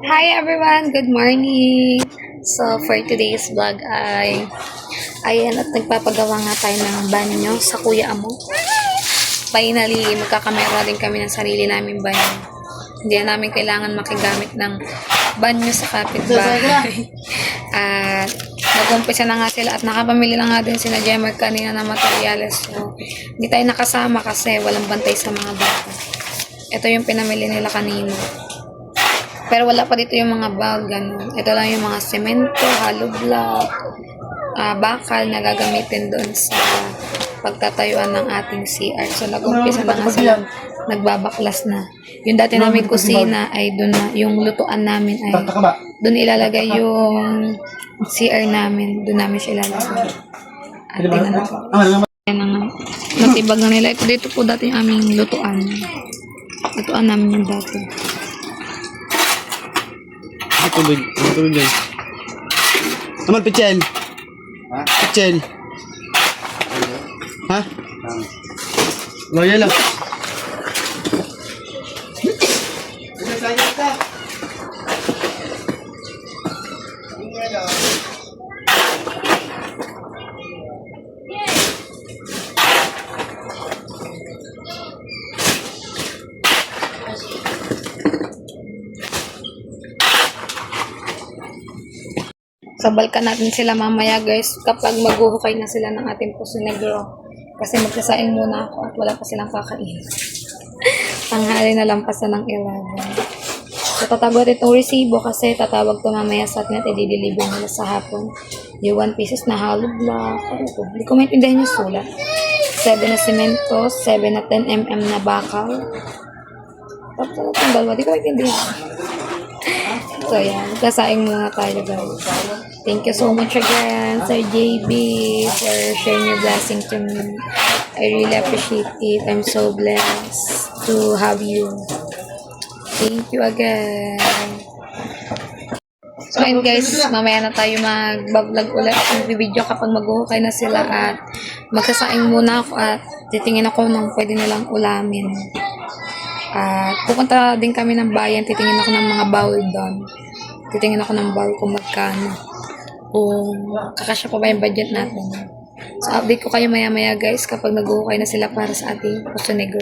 Hi everyone! Good morning! So, for today's vlog ayan at nagpapagawa nga tayo ng banyo sa Kuya Amo. Finally, magkakamera din kami ng sarili namin banyo. Hindi na namin kailangan makigamit ng banyo sa kapitbahay. At nag-umpisa na nga sila at nakapamili na nga din sila Jemmer kanina ng materyales. So, hindi tayo nakasama kasi walang bantay sa mga bata. Ito yung pinamili nila kanina. Pero wala pa dito yung mga bag, ganun. Ito lang yung mga semento, hollow block, bakal na gagamitin doon sa pagtatayuan ng ating CR. So, nag-umpisa na nga sila, nagbabaklas na. Yung dati namin kusina ay doon na, yung lutuan namin ay doon ilalagay yung CR namin. Doon namin siya ilalagay. At tingnan natin. Yan na nga. Natibag na nila. Ito dito po dati yung aming lutuan. Lutuan namin yung dati. Tubig guys. Naman, pichel. Ha? Pichel. Ha? Loyal lang. Sabalkan natin sila mamaya guys kapag maghuhukay na sila ng ating puso negro. Kasi magsasaing muna ako at wala pa silang kakain. Tanghali na lampasan ng 11. So tatawag itong resibo kasi tatawag to mamaya sa atin at i-deliver nila sa hapon. Yung 1 pieces na hollow block. Ano to? Hindi ko maintindihan yung sulat. 7 na semento, 7 na 10 mm na bakal. Tapos itong dalawa, hindi ko maintindihan. So, yan. Kasaing muna tayo, guys. Thank you so much again, Sir JB, for sharing your blessing to me. I really appreciate it. I'm so blessed to have you. Thank you again. So, ayun guys, mamaya na tayo mag-vlog ulit ng video kapag maghuhukay na sila at magsasaing muna ako at titingin ako ng pwede nilang ulamin. At pupunta din kami ng bayan, titingin ako ng mga bowl doon. Titingin ako ng bowl kung magkano. Kung kakasya pa ba yung budget natin. So, update ko kayo maya-maya guys kapag nag-uukay na sila para sa ating puso negro.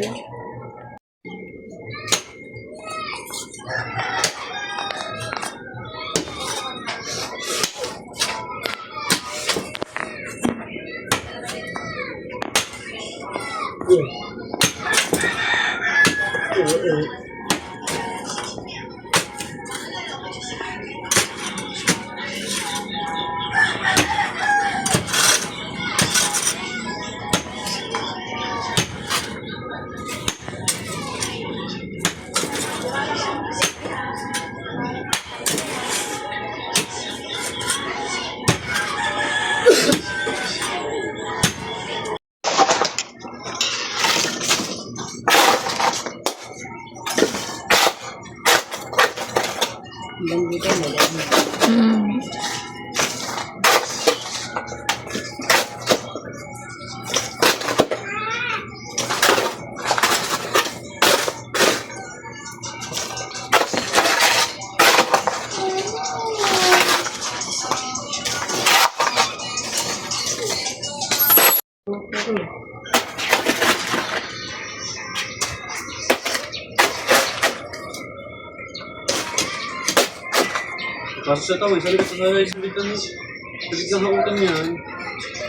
Kaso sa tao, sabi ko sa sabitan mo. Sabi ka hakutan yan.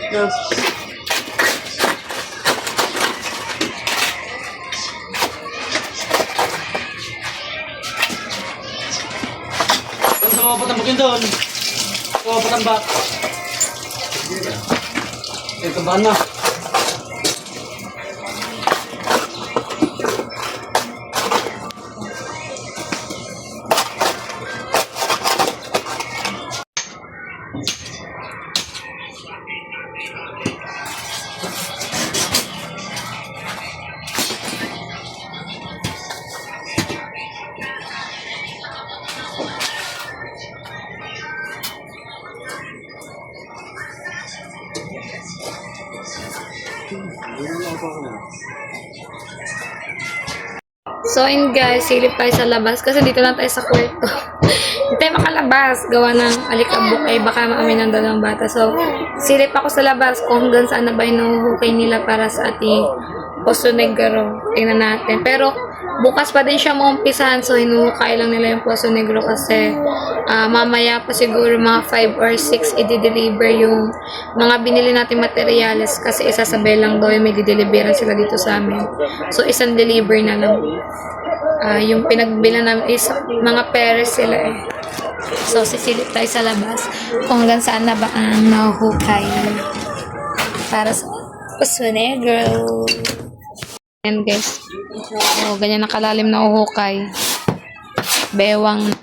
Yes. Ano sa mga patambakin doon? Sa mga patambak. Eh, tambahan na. So, ayun guys, silip tayo sa labas kasi dito lang tayo sa kwarto. Hindi tayo makalabas. Gawa ng alikabok ay baka maamin ng dalawang bata. So, silip ako sa labas kung hanggang saan na ba yung nahuhukay nila para sa ating Poso Negro. Tingnan natin. Pero, bukas pa din siya maumpisahan. So, hinuhukay lang nila yung Poso Negro kasi mamaya pa siguro mga 5 or 6 i-deliver yung mga binili natin materyales kasi isasabay lang daw yung may dideliveran sila dito sa amin. So, isang deliver na lang. Yung pinagbilan namin is mga peres sila eh. So, sisilip tayo sa labas kung hanggang saan na ba ang nahuhukay para sa Poso Negro. Ayan guys. Oh, ganyan nakalalim na uhukay. Bewang na.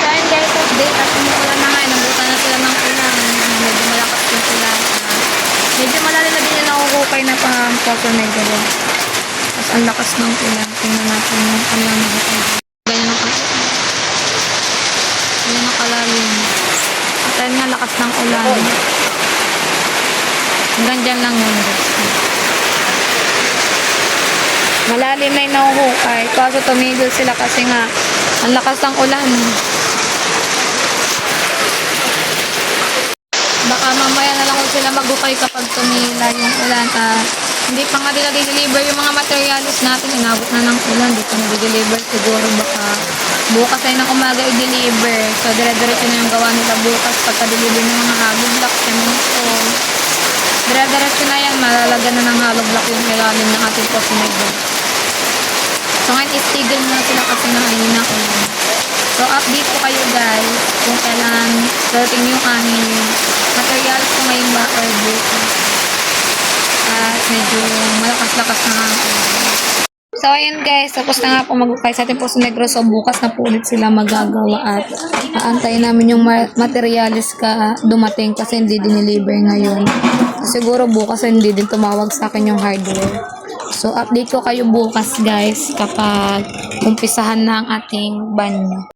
Kain guys, update at umuulan na nga. Nabutan na sila ng ulan. Medyo malakas yung ulan. Medyo malalim na din yung nakuhukay na pang Poso Negro. Tapos ang lakas ng ulan. Tingnan natin yung kanilang mahukay. Ganyan nakalalim. At ayun nga, lakas ng ulan. Hanggang dyan lang yun guys. Malalim na yung nakuhukay. Kaso tumigil sila kasi nga ang lakas ng ulan. Baka mamaya na lang sila maghukay kapag tumila yung ulan. Hindi pa nga nila deliver yung mga materials natin. Inabot na ng ulan. Hindi pa na-deliver. Siguro baka bukas ay ng umaga i-deliver. So, dire-diretso na yung gawa nila bukas. Pagka-deliver ng mga hollow block, semento. Dire-diretso na yan. Malalagyan na ng hollow block yung ilalim ng ating Poso Negro. So, ngayon istigil na sila kasi nakainin na ulan. So, update ko kayo guys kung kailan dating yung aming materials ko ngayong ba or bukas. At medyo malakas-lakas na nga. So, ayun guys. Tapos na nga po maghukay sa ating Poso Negro. So, bukas na po ulit sila magagawa at aantayin namin yung materials ka dumating kasi hindi dineliver ngayon. So, siguro bukas hindi din tumawag sa akin yung hardware. So, update ko kayo bukas guys kapag umpisahan na ang ating banyo.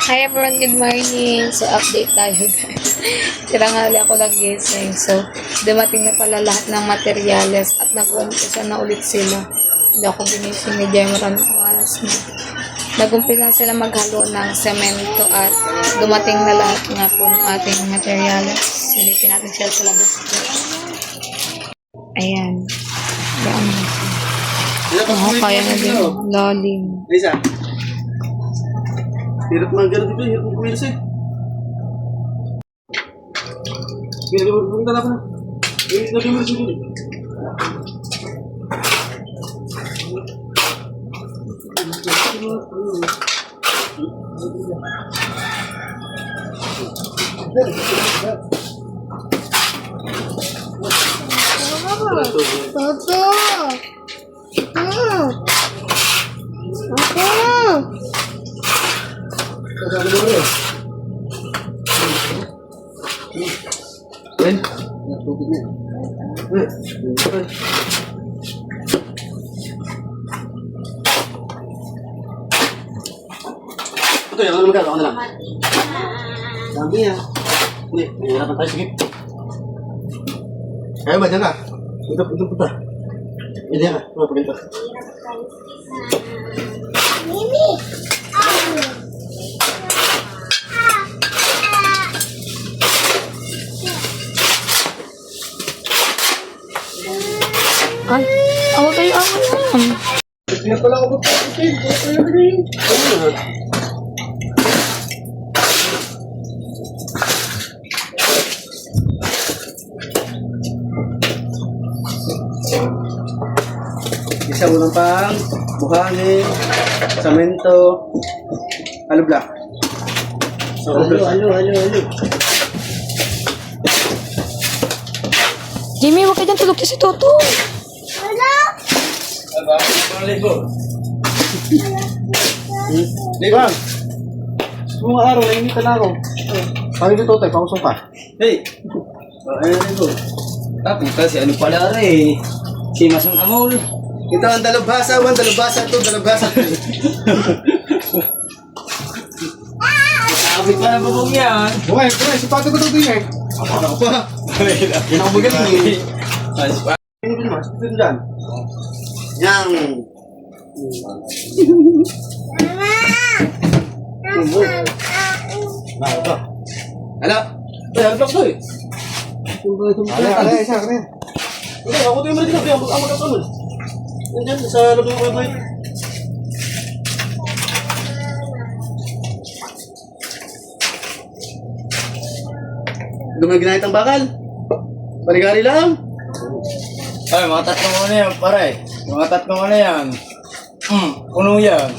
Hi everyone, good morning. So, update tayo guys. Tirangali ako nagising. So, dumating na pala lahat ng materyales at nag-umpisa na ulit sila. Hindi ako ginising ni Jemeron ng oras na. Nag-umpisa sila maghalo ng semento at dumating na lahat nga po ng ating materyales. Silipin natin siya sa labas. Ayan. Ayan. Oh, kaya na din. Lalim. Lisa. Hirap mga gano'n dito. Hirap mga kumilas eh. Punta na ako na. Lagyan mo rin siguro. Ito yan, ano magkakaroon na lang? Sabi niya. Hindi, hirapan tayo, sige. Kaya ba, dyan ka? Punta. Hindi ka, pagkita. Mimi! Ay, awa kayo, awa naman. Hindi pala ako magpapitid. isa unang pang buhangin, samento, hollow block. So, halo. Jimmy, huwag ka dyan. Tulog si Toto. Di ba? Mga araw, nainitan na ako. Sabi dito, tayo, pausong ka. Hey! Ayun ito. Tapos kasi ano pala rin, si Masang Amol. Ito ang dalubhasa 1, dalubhasa 2, dalubhasa 3. Sabi pa na bubong yan. Buhay, sipato ko ito din eh. Ako pa. Yan ako magaling eh. Ano ba naman? Ito dyan. Yang. Hala. Ay, halbak to eh. Ala, isa ka rin. Hindi, ako ito yung mali dito. Ako magkasunod. Nandiyan, sa loob ng website. Lumang ginahit ang bakal. Parigari lang. Ay, mga tatlong ano yan, pare. Mga tatlong ano yan. Puno yan.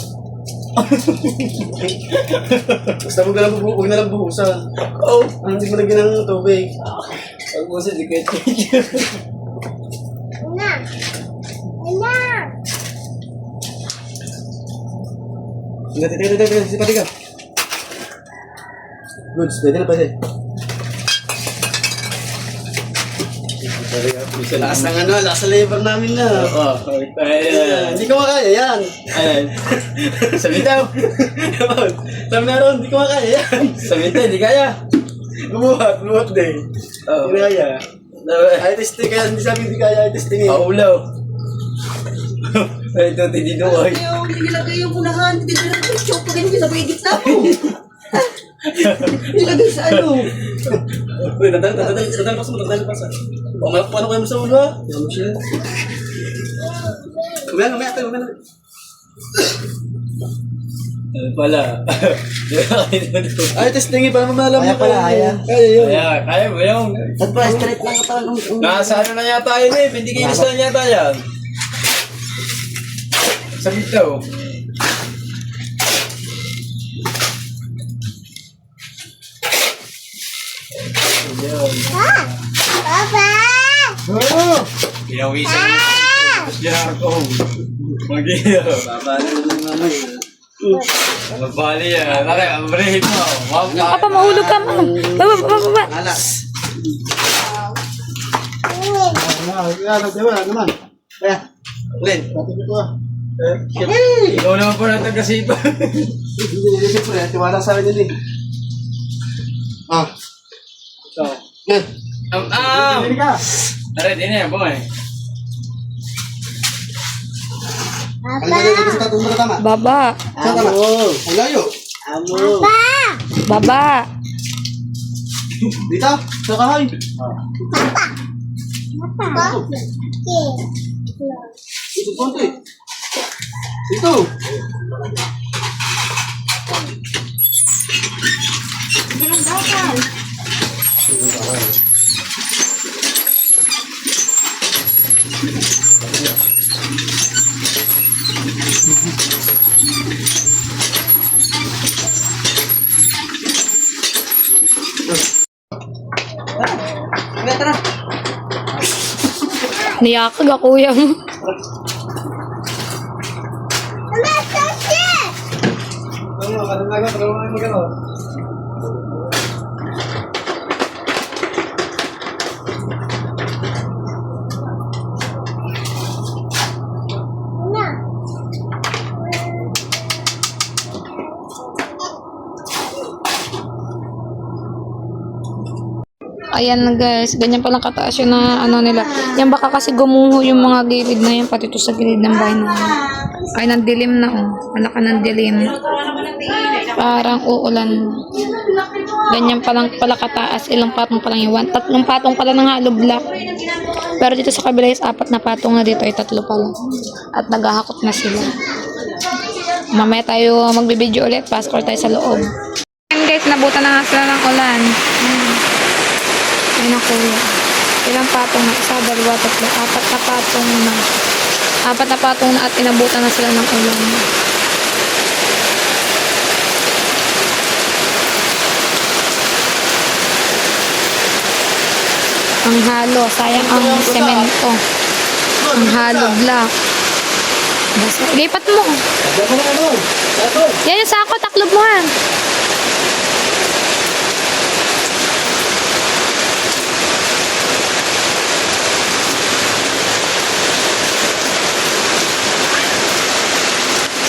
Basta huwag na lang buhusan. Oo. Hindi mo lagyan ng tubig. Pag mo di kayo Tingnan, sipa ka. Good, pwede na pwede. Lakas ng ano, lakas ng labor namin na. Oo. Hindi ko makaya yan. Ayan. Sabi daw. Sabi na ron, hindi ko makaya yan. Sabi daw, hindi kaya. Lumuhat din. Oo. Hindi kaya. Ay, testing kaya, hindi sabi hindi kaya, ay testing eh. Paulaw. Ay, ito, tinidoy. Ayaw, nilagay yung unahan. Nilagay yung choke. Pag hindi sabay gitna mo. Nilagay sa ano. Uy, nadalpas mo. Paano kayo mo sa ulo ha? Yan mo siya. Umaya tayo. Ano pala? Ay, testing eh, para mamalam mo. Kaya yun. Kaya mo yung... At pa, straight lang ito. Nasa ano na yata yun eh. Pindikinis na yata yan. Sabi daw. Pinawisan mo. Siyar ko. Mag-iyo. Mabali yan. Laki, ang brehin mo. Papa, mahulog ka mo. Baba. Alas. Naman. Kaya. Len. Ikaw naman po natin kasi ito. Siyempre, tiwala sa akin yun eh. So, yan. Hindi ka. Tara, di na yan, bungay. Ang layo kasi tatong mo tama. Baba. Saan tama? Ang layo. Baba. Dito. Sa kahoy. Dito konti. Dito. Niyakag ako kuya mo. Ayan na guys, ganyan palang kataas yun na ano nila. Yan baka kasi gumuho yung mga gilid na yan, pati to sa gilid ng bahay na yan. Ay, nandilim na oh. Wala ka nandilim. Parang uulan. Ganyan palang pala kataas, ilang patong palang iwan. 3 patong pala ng hollow block. Pero dito sa kabila is 4 na patong na, dito ay 3 pala. At naghahakot na sila. Mamaya tayo magbibideo ulit, passport tayo sa loob. Ayan guys, nabutan na nga sila ng ulan. Ayun ang kuya. Ilang patong na? 1, 2, 3, 4 na patong na. Apat na patong na at inabutan na sila ng ulan. Ang halo, sayang ang semento. Ang halo block. Basta, lipat mo. Diyan mo na ano. Sako. Yan yung sako, taklob mo han.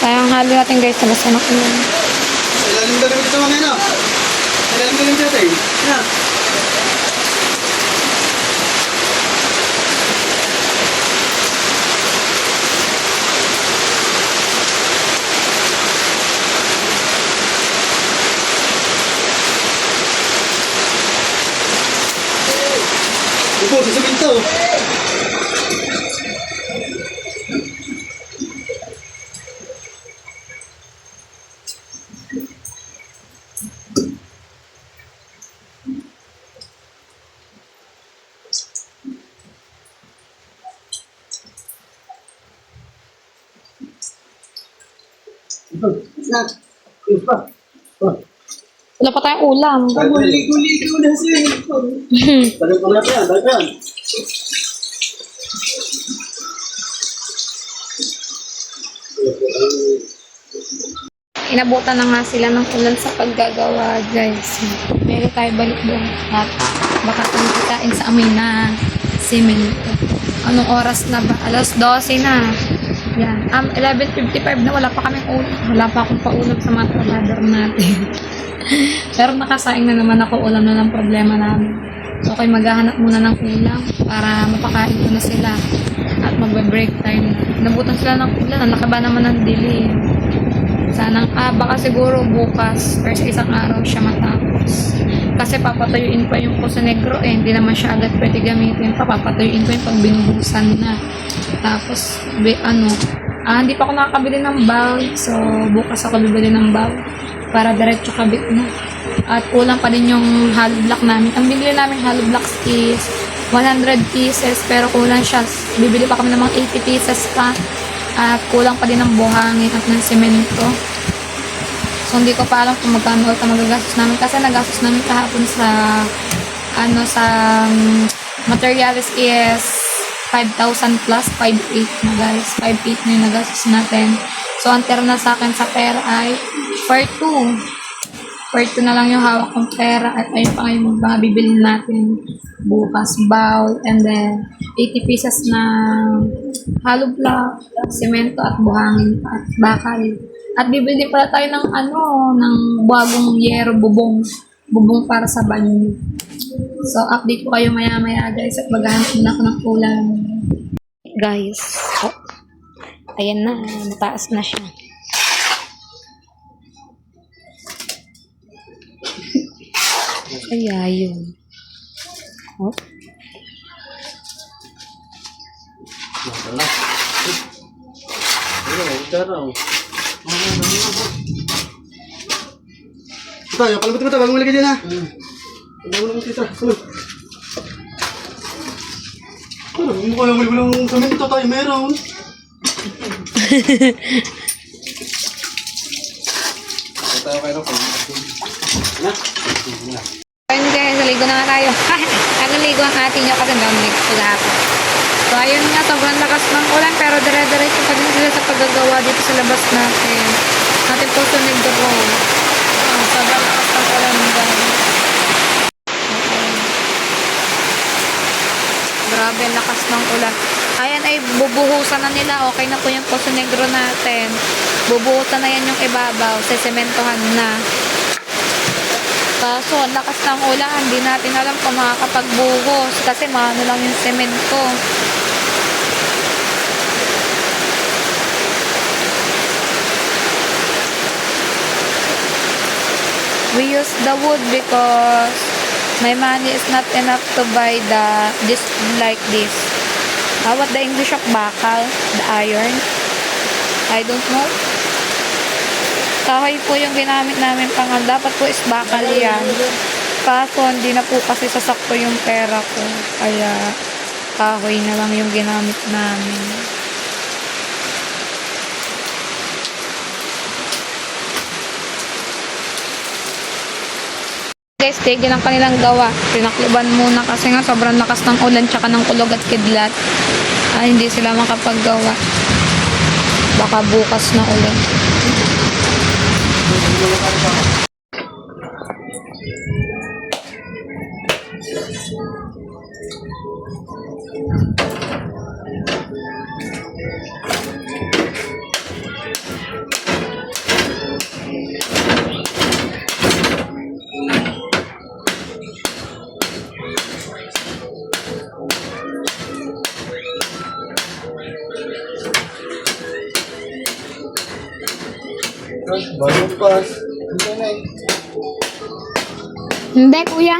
Sayang halo natin guys, nabasa na ulan. Ilalim ka namin ito mamaya na. Ilalim ka namin dito eh. Na. Upo, sasabihin ito. Nak, iba. Wala pa tayong ulam. Guli-guli na siya. Dali pa yan, dali pa yan. Inabutan na nga sila ng ulan sa paggagawa, guys. Meron tayo balik doon. At baka kitain sa amin na semento. Anong oras na ba? Alas 12 na. Yan. 11:55 na. Wala pa kaming ulam. Wala pa akong paulam sa mga trabador natin. Pero nakasaing na naman ako. Ulam na ng problema namin. So, okay, maghahanap muna ng ulam para mapakain ko na sila. At magbe-break time. Nabutan sila ng ulan. Nakaba naman ng dilim. Sanang, baka siguro bukas or sa isang araw siya matapos. Kasi papatuyuin pa yung Poso Negro eh. Hindi naman siya agad pwede gamitin pa. Papatuyuin pa yung pag binubusan na. Tapos, hindi pa ako nakakabili ng bowl. So, bukas ako bibili ng bowl. Para diretso kabit na. At kulang pa din yung hollow block namin. Ang bibili namin hollow blocks is 100 pieces. Pero kulang siya. Bibili pa kami ng mga 80 pieces pa. At kulang pa din ng buhangin at ng semento. So, hindi ko pa alam kung magkano ulit ang magagastos namin. Kasi nagastos namin kahapon sa materials is 5,000 plus 5,800 na guys. 5,800 na yung nagastos natin. So, ang tira na sa akin sa pera ay 4,200. 4,200 na lang yung hawak kong pera. At ayun pa yung mga bibili natin bukas, bowl, and then 80 pieces na hollow block, semento at buhangin at bakal. At bibili pala tayo ng ng bagong yero bubong para sa banyo. So update ko kayo maya-maya guys at maghahanap muna ako ng ulam. Guys, ayan na, nataas na siya. Kaya yun. Oh. Tayo, kalabot mo tayo, bagong maligay dyan ha. Bagong naman tita. Ano, mukha yung walang semento tayo meron. Tayo kayo na. Ayun guys, naligo na nga tayo. Nagaligo ang ate nyo kasi daw nagpagapit. So ayun nga, sobrang lakas ng ulan pero dire-diretso pa din sila sa paggagawa dito sa labas natin. Natin Poso Negro. Sobrang lakas ng ulan guys. Grabe, lakas ng ulan. Ayan ay bubuhusan na nila. Okay na po yung Poso Negro natin. Bubuhusan na yan yung ibabaw. Sesementohan na. Kaso, ang lakas ng ulan, hindi natin alam kung makakapagbuhos kasi maano lang yung semento. We use the wood because my money is not enough to buy this like this. What the English of bakal? The iron? I don't know. Kahoy po yung ginamit namin dapat po is bakal yan. Kaso hindi na po kasi sasakto yung pera ko. Kaya kahoy na lang yung ginamit namin. guys, tigil ang kanilang gawa. Pinakluban muna kasi nga sobrang lakas ng ulan tsaka ng kulog at kidlat. Ay, hindi sila makapaggawa. Baka bukas na ulan. Bago pas. Hindi na eh. Hindi, kuya.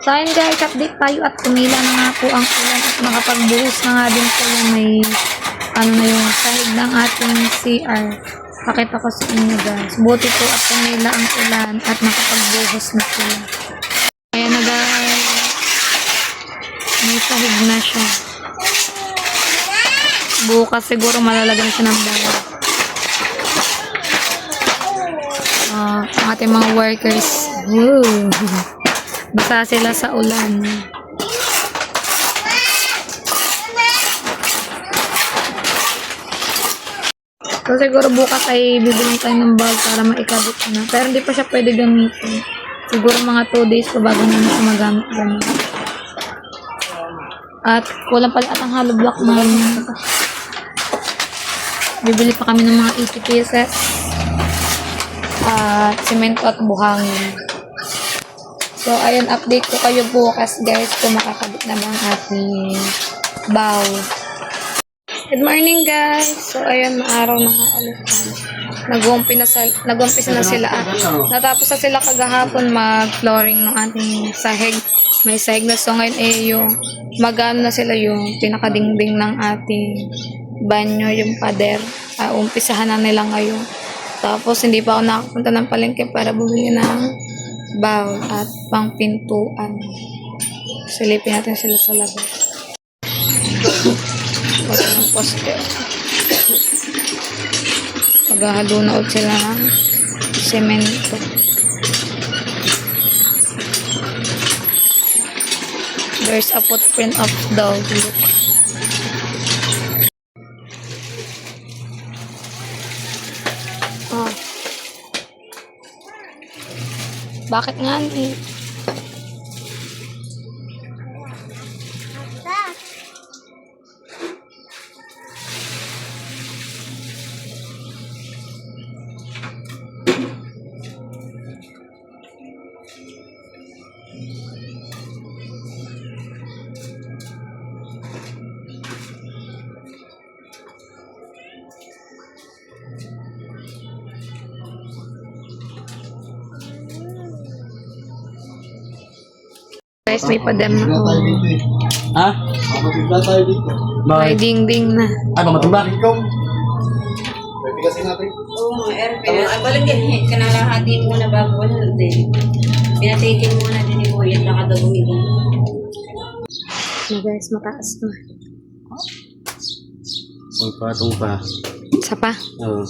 So ayun guys, update tayo at tumila na nga po ang ulan at nakapagbuhos na nga din po yung may yung sahig ng ating CR. Pakita ko sa inyo guys. Buti po at tumila ang ulan at nakapagbuhos na po. Kaya na guys, may sahig na siya. Bukas siguro malalagyan siya ng bawal. Ang ating mga workers. Woo! Basa sila sa ulan. So siguro bukas ay bibili tayo ng bag para maikabit na. Pero hindi pa siya pwede gamitin. Siguro mga 2 days pa bago na siya magamit ganun. At kulang pala at ang hollow block namin. Bibili pa kami ng mga 80 pieces. At semento at buhangin. So, ayun, update ko kayo bukas, guys, kung makakabit na ba ang ating bow. Good morning, guys. So, ayun, maaraw na nga ulit. Nag-umpisa na sila. Natapos na sila kagahapon mag-flooring ng ating sahig. May sahig na. So, ngayon yung magano na sila yung pinakadingding ng ating banyo, yung pader. Umpisahan na nila ngayon. Tapos, hindi pa ako nakapunta ng palengke para bumili ng bowl at pang pintuan. Silipin natin sila sa labas. Pagka ng poste. Paghahalo na ulit sila ng semento. There's a footprint of dog. Look. Oh. Bakit nga eh? Guys, may padam na. Tayo dito eh. Ha? Mamatibla tayo dito. May ding-ding na. Ay, mamatibla. Ikaw. Pwede kasi natin. Oo, airpin. Ay, balik yan. Kanalahati muna bago wala din. Pinatikin muna din yung kuya. Nakadagumigan. So guys, mataas na. Magpatong pa. Isa pa. Oo.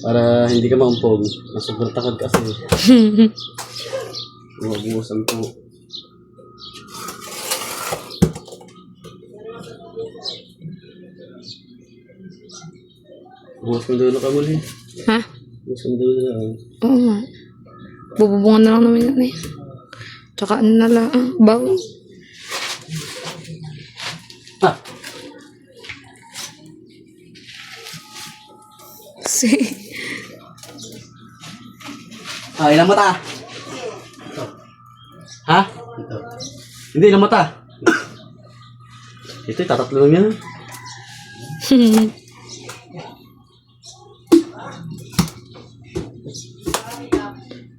Para hindi ka maumpog. Sobrang takad kasi. Mabuhusan po. Buhos mo dulo ka muli. Ha? Buhos mo dulo na. Oo nga. Bububungan na lang naman yun eh. Tsaka ano na lang, baw. Ha? Kasi, Ilang mata? Ha? Ito. Hindi, ilang mata? Ito, tatatlo lang yan.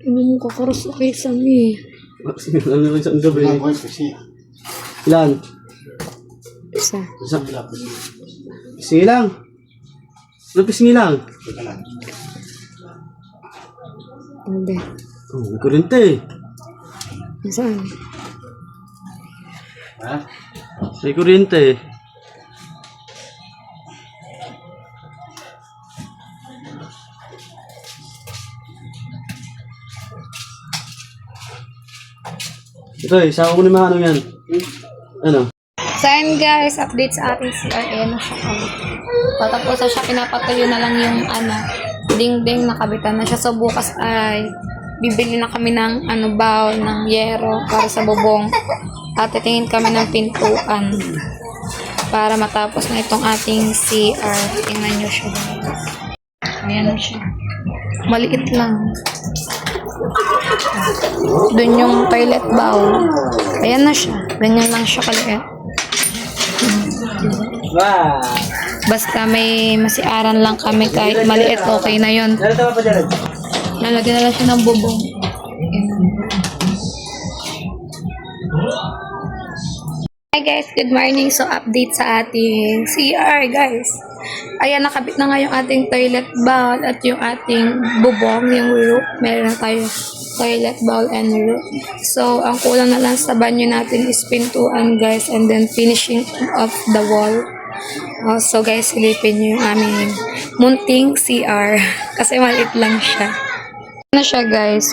ano mo kakaros na kay Sammy? Ano lang isang gabi? Ilang boys kasi. Ilan? Isa. Isang. Pisingi lang. Ano pisingi lang? Teka lang. Hindi. Oh, may kurente. Saan? Ha? May kurente. Ito isa ko ni mga ano yan. Ano? So ayun guys, update sa ating CRN na siya. Patapos na siya, pinapatuloy na lang yung ding-ding, nakabitan na siya. So bukas ay bibili na kami ng bowl ng yero para sa bubong. At titingin kami ng pintuan para matapos na itong ating CR. Tingnan nyo siya. Ayan siya. Maliit lang. Doon yung toilet bowl. Ayan na siya. Ganyan lang siya kaliit. Wow! Basta may masiaran lang kami kahit maliit, okay na yun. Narito pa dyan. Lalagyan na lang siya ng bubong. Hi guys, good morning. So update sa ating CR guys. Ayan, nakabit na nga yung ating toilet bowl at yung ating bubong, yung roof. Meron na tayo toilet bowl and roof. So ang kulang na lang sa banyo natin is pintuan guys, and then finishing of the wall. So guys, silipin nyo yung aming munting CR kasi maliit lang siya. Ano siya guys,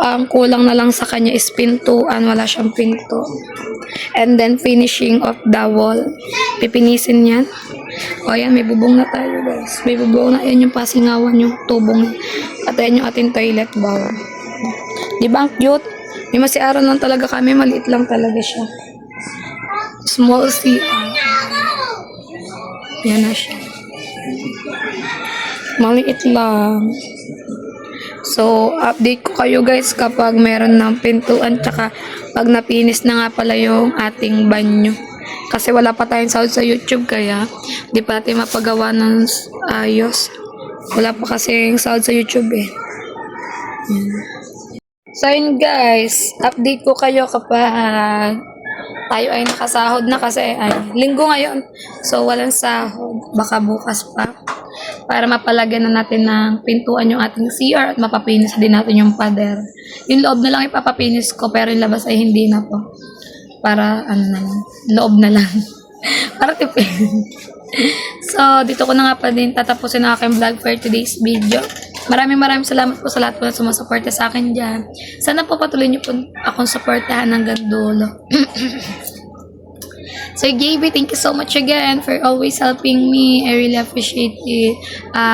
ang kulang na lang sa kanya is pintuan, wala siyang pinto. And then finishing of the wall, pipinisin yan. O yan, may bubong na tayo guys. May bubong na, yan yung pasingawan, yung tubong. At yan yung ating toilet bowl. Diba ang cute? May masiaran lang talaga kami, maliit lang talaga siya. Small CR. Yan na siya. Maliit lang. So, update ko kayo guys kapag meron ng pintuan, tsaka pag napinis na nga pala yung ating banyo. Kasi wala pa tayong sahod sa YouTube, kaya di pa natin mapagawa ng ayos. Wala pa kasi yung sahod sa YouTube eh. So yun guys, update ko kayo kapag tayo ay nakasahod na kasi ay linggo ngayon. So walang sahod, baka bukas pa. Para mapalagyan na natin ng pintuan yung ating CR at mapapinis din natin yung pader. Yung loob na lang ipapapinis ko pero yung labas ay hindi na po. Para na lang, loob na lang. Para tipid. So dito ko na nga pa din tatapusin ang aking vlog for today's video. Maraming salamat po sa lahat po na sumusuporta sa akin dyan. Sana po patuloy niyo po akong suportahan hanggang dulo. So JB, thank you so much again for always helping me. I really appreciate it.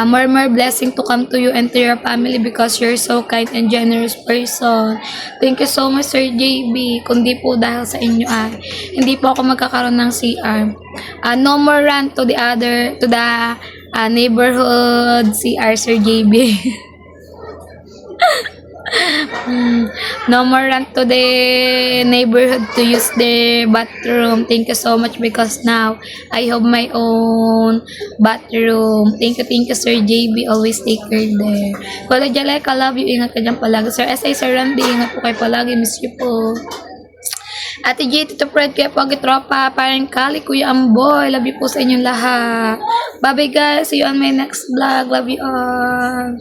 More blessing to come to you and to your family because you're so kind and generous person. Thank you so much Sir JB. Kundi po dahil sa inyo hindi po ako magkakaroon ng CR. No more run to the neighborhood CR Sir JB. No more run to the neighborhood to use the bathroom. Thank you so much because now I have my own bathroom. Thank you Sir JB. Always take care there. Kuya Jalek, I love you. Ingat ka dyan palagi. Sir SA, Sir Randy, ingat po kayo palagi. Miss you po. Ate J, Tito Fred, kaya po tropa, parang Kali, Kuya Amboy. Love you po sa inyong lahat. Bye bye guys. See you on my next vlog. Love you all.